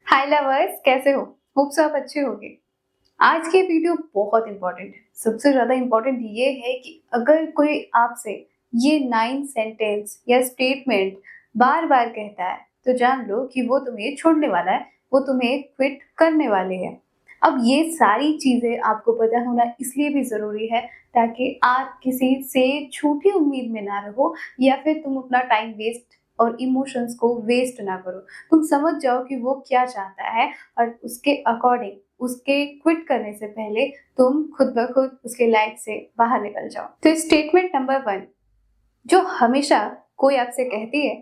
हाय lovers, कैसे हो? Hope so आप अच्छे होंगे। आज की वीडियो बहुत इंपॉर्टेंट है। सबसे ज्यादा इंपॉर्टेंट ये है कि अगर कोई आपसे ये 9 सेंटेंस या स्टेटमेंट बार बार कहता है तो जान लो कि वो तुम्हें छोड़ने वाला है, वो तुम्हें क्विट करने वाले हैं। अब ये सारी चीजें आपको पता होना इसलिए भी जरूरी है ताकि आप किसी से झूठी उम्मीद में ना रहो या फिर तुम अपना टाइम वेस्ट और इमोशंस को वेस्ट ना करो। तुम समझ जाओ कि वो क्या चाहता है और उसके अकॉर्डिंग उसके क्विट करने से पहले तुम खुद ब खुद उसके लाइफ से बाहर निकल जाओ। तो स्टेटमेंट नंबर 1 जो हमेशा कोई आपसे कहती है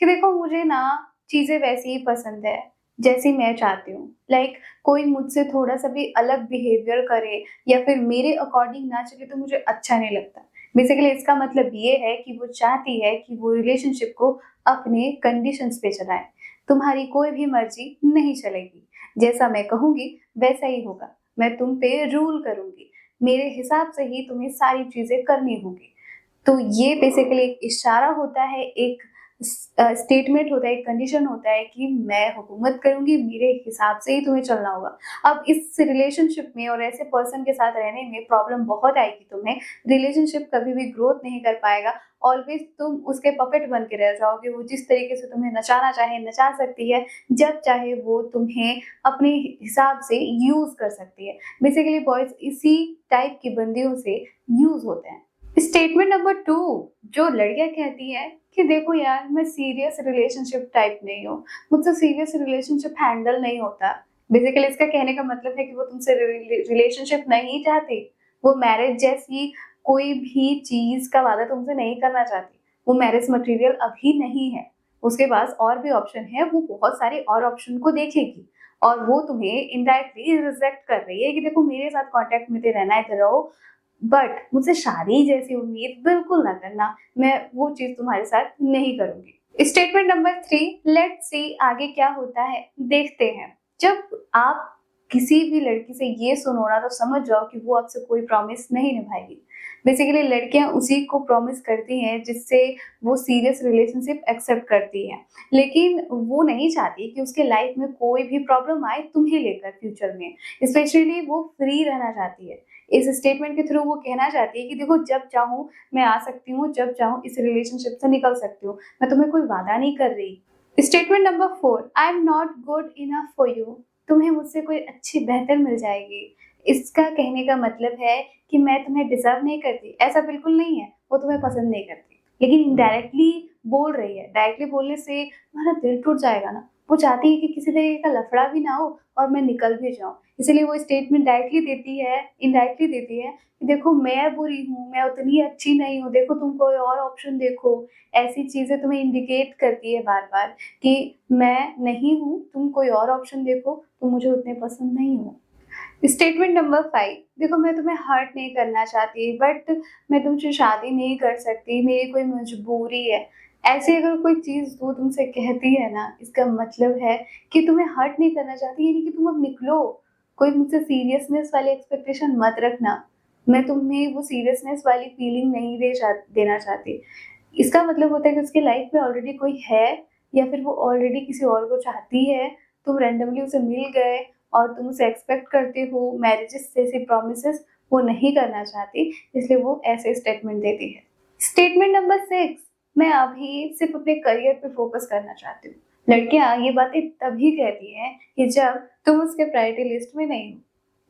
कि देखो मुझे ना चीजें वैसी ही पसंद है जैसी मैं चाहती हूँ। लाइक कोई मुझसे थोड़ा सा भी अलग बिहेवियर करे या फिर मेरे अकॉर्डिंग ना चले तो मुझे अच्छा नहीं लगता। बेसिकली इसका मतलब ये है कि वो चाहती है कि वो रिलेशनशिप को अपने कंडीशंस पे चलाए। तुम्हारी कोई भी मर्जी नहीं चलेगी। जैसा मैं कहूंगी वैसा ही होगा। मैं तुम पे रूल करूंगी। मेरे हिसाब से ही तुम्हें सारी चीजें करनी होगी। तो ये बेसिकली एक इशारा होता है, एक स्टेटमेंट होता है, एक कंडीशन होता है कि मैं हुकूमत करूंगी, मेरे हिसाब से ही तुम्हें चलना होगा। अब इस रिलेशनशिप में और ऐसे पर्सन के साथ रहने में प्रॉब्लम बहुत आएगी तुम्हें। रिलेशनशिप कभी भी ग्रोथ नहीं कर पाएगा। ऑलवेज तुम उसके पपेट बन के रह जाओगे। वो जिस तरीके से तुम्हें नचाना चाहे नचा सकती है, जब चाहे वो तुम्हें अपने हिसाब से यूज कर सकती है। बेसिकली बॉयज इसी टाइप की बंदियों से यूज होते हैं। स्टेटमेंट नंबर 2 जो लड़कियां कहती है कि देखो यार मैं सीरियस रिलेशनशिप टाइप नहीं हूँ, मुझसे सीरियस रिलेशनशिप हैंडल नहीं होता। बेसिकली इसका कहने का मतलब है कि वो तुमसे रिलेशनशिप नहीं चाहती। वो मैरिज जैसी कोई भी चीज का वादा तुमसे नहीं करना चाहती। वो मैरिज मटेरियल अभी नहीं है। उसके पास और भी ऑप्शन है। वो बहुत सारे और ऑप्शन को देखेगी और वो तुम्हें इनडायरेक्टली रिजेक्ट कर रही है कि देखो मेरे साथ कांटेक्ट में रहना है तो रहो, बट मुझसे शादी जैसी उम्मीद बिल्कुल ना करना। मैं वो चीज तुम्हारे साथ नहीं करूंगी। स्टेटमेंट नंबर 3 लेट्स सी आगे क्या होता है देखते हैं। जब आप किसी भी लड़की से ये सुनो ना तो समझ जाओ कि वो आपसे कोई प्रॉमिस नहीं निभाएगी। बेसिकली लड़कियां उसी को प्रॉमिस करती हैं जिससे वो सीरियस रिलेशनशिप एक्सेप्ट करती हैं, लेकिन वो नहीं चाहती कि उसके लाइफ में कोई भी प्रॉब्लम आए तुम्हें लेकर फ्यूचर में। स्पेशली वो फ्री रहना चाहती है। इस स्टेटमेंट के थ्रू वो कहना चाहती है कि देखो जब चाहूँ मैं आ सकती हूँ, जब चाहूँ इस रिलेशनशिप से निकल सकती हूँ। मैं तुम्हें कोई वादा नहीं कर रही। Statement number 4 I am not good enough for you. तुम्हें मुझसे कोई अच्छी बेहतर मिल जाएगी। इसका कहने का मतलब है कि मैं तुम्हें डिजर्व नहीं करती। ऐसा बिल्कुल नहीं है, वो तुम्हें पसंद नहीं करती, लेकिन इनडायरेक्टली बोल रही है। डायरेक्टली बोलने से तुम्हारा दिल टूट जाएगा ना। वो चाहती है कि किसी तरीके का लफड़ा भी ना हो और मैं निकल भी जाऊं। इसलिए वो स्टेटमेंट डायरेक्टली देती है, इनडायरेक्टली देती है कि देखो मैं बुरी हूँ, मैं उतनी अच्छी नहीं हूँ, देखो तुम कोई और ऑप्शन देखो। ऐसी चीजें तुम्हें इंडिकेट करती है बार बार कि मैं नहीं हूँ, तुम कोई और ऑप्शन देखो, तुम मुझे उतने पसंद नहीं हो। स्टेटमेंट नंबर 5 देखो मैं तुम्हें हर्ट नहीं करना चाहती, बट मैं तुमसे शादी नहीं कर सकती, मेरी कोई मजबूरी है। ऐसी अगर कोई चीज वो तुमसे कहती है ना, इसका मतलब है कि तुम्हें हर्ट नहीं करना चाहती, यानी कि तुम अब निकलो। कोई मुझसे सीरियसनेस वाली एक्सपेक्टेशन मत रखना। मैं तुम्हें वो सीरियसनेस वाली फीलिंग नहीं देना चाहती। इसका मतलब होता है कि उसकी लाइफ में ऑलरेडी कोई है या फिर वो ऑलरेडी किसी और को चाहती है। तुम रैंडमली उसे मिल गए और तुम उसे एक्सपेक्ट करते हो। मैरिजेस जैसे प्रॉमिसेस वो नहीं करना चाहती, इसलिए वो ऐसे स्टेटमेंट देती है। स्टेटमेंट नंबर 6 मैं अभी सिर्फ अपने करियर पे फोकस करना चाहती हूँ। लड़कियां ये बातें तभी कहती हैं कि जब तुम उसके प्रायोरिटी लिस्ट में नहीं हो।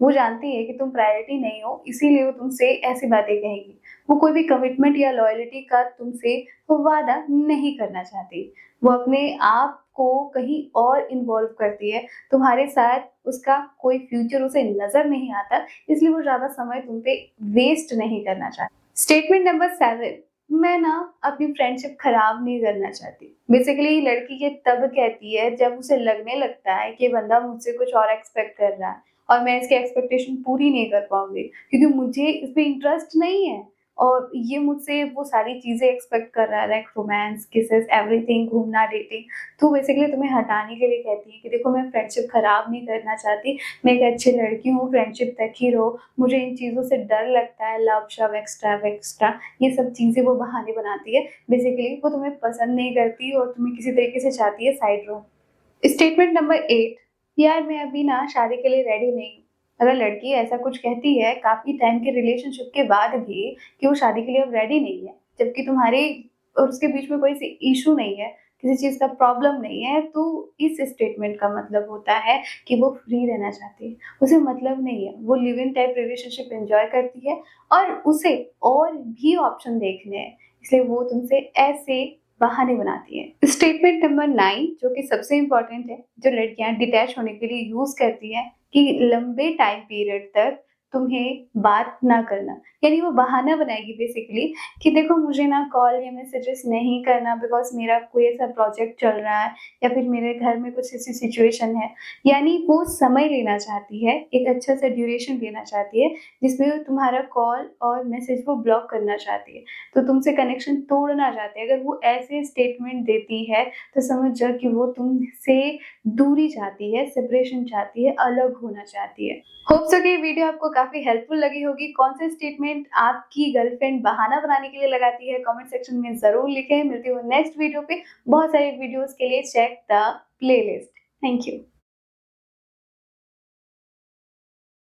वो जानती है कि तुम प्रायोरिटी नहीं हो, इसीलिए वो तुमसे ऐसी बातें कहेगी। वो कोई भी कमिटमेंट या लॉयल्टी का तुमसे वादा नहीं करना चाहती। वो अपने आप को कहीं और इन्वॉल्व करती है। तुम्हारे साथ उसका कोई फ्यूचर उसे नजर नहीं आता, इसलिए वो ज्यादा समय तुम पे वेस्ट नहीं करना चाहती। स्टेटमेंट नंबर 7 मैं ना अपनी फ्रेंडशिप खराब नहीं करना चाहती। बेसिकली लड़की ये तब कहती है जब उसे लगने लगता है कि बंदा मुझसे कुछ और एक्सपेक्ट कर रहा है और मैं इसकी एक्सपेक्टेशन पूरी नहीं कर पाऊंगी क्योंकि मुझे इसमें इंटरेस्ट नहीं है और ये मुझसे वो सारी चीजें एक्सपेक्ट कर रहा है, लाइक रोमांस, किसेस, एवरीथिंग, घूमना, डेटिंग। तो बेसिकली तुम्हें हटाने के लिए कहती है कि देखो मैं फ्रेंडशिप खराब नहीं करना चाहती, मैं एक अच्छी लड़की हूँ, फ्रेंडशिप तक ही रहो। मुझे इन चीजों से डर लगता है, लव शव एक्स्ट्रा वेक्स्ट्रा, ये सब चीजें वो बहाने बनाती है। बेसिकली वो तुम्हें पसंद नहीं करती और तुम्हें किसी तरीके से चाहती है साइड रहो। स्टेटमेंट नंबर 8 यार मैं अभी ना शादी के लिए रेडी नहीं हूँ। अगर लड़की ऐसा कुछ कहती है काफ़ी टाइम के रिलेशनशिप के बाद भी कि वो शादी के लिए अब रेडी नहीं है, जबकि तुम्हारे और उसके बीच में कोई सी इश्यू नहीं है, किसी चीज़ का प्रॉब्लम नहीं है, तो इस स्टेटमेंट का मतलब होता है कि वो फ्री रहना चाहती है। उसे मतलब नहीं है, वो live in type relationship enjoy करती है और उसे और भी ऑप्शन देखने हैं, इसलिए वो तुमसे ऐसे बहाने बनाती है। स्टेटमेंट नंबर 9 जो कि सबसे इम्पोर्टेंट है, जो लड़कियां डिटैच होने के लिए यूज करती हैं कि लंबे टाइम पीरियड तक तुम्हें बात ना करना, यानी वो बहाना बनाएगी बेसिकली कि देखो मुझे ना कॉल या मैसेजेस नहीं करना बिकॉज मेरा कोई ऐसा प्रोजेक्ट चल रहा है या फिर मेरे घर में कुछ ऐसी सिचुएशन है। यानी वो समय लेना चाहती है, एक अच्छा सा ड्यूरेशन लेना चाहती है जिसमें वो तुम्हारा कॉल और मैसेज वो ब्लॉक करना चाहती है, तो तुमसे कनेक्शन तोड़ना चाहते हैं। अगर वो ऐसे स्टेटमेंट देती है तो समझ जाओ कि वो तुमसे दूरी चाहती है, सेपरेशन चाहती है, अलग होना चाहती है। होप सो कि ये वीडियो आपको काफ़ी हेल्पफुल लगी होगी। कौन से स्टेटमेंट आपकी गर्लफ्रेंड बहाना बनाने के लिए लगाती है, कमेंट सेक्शन में ज़रूर लिखें। मिलती हूँ नेक्स्ट वीडियो पे। बहुत सारे वीडियोज़ के लिए check the playlist. Thank you.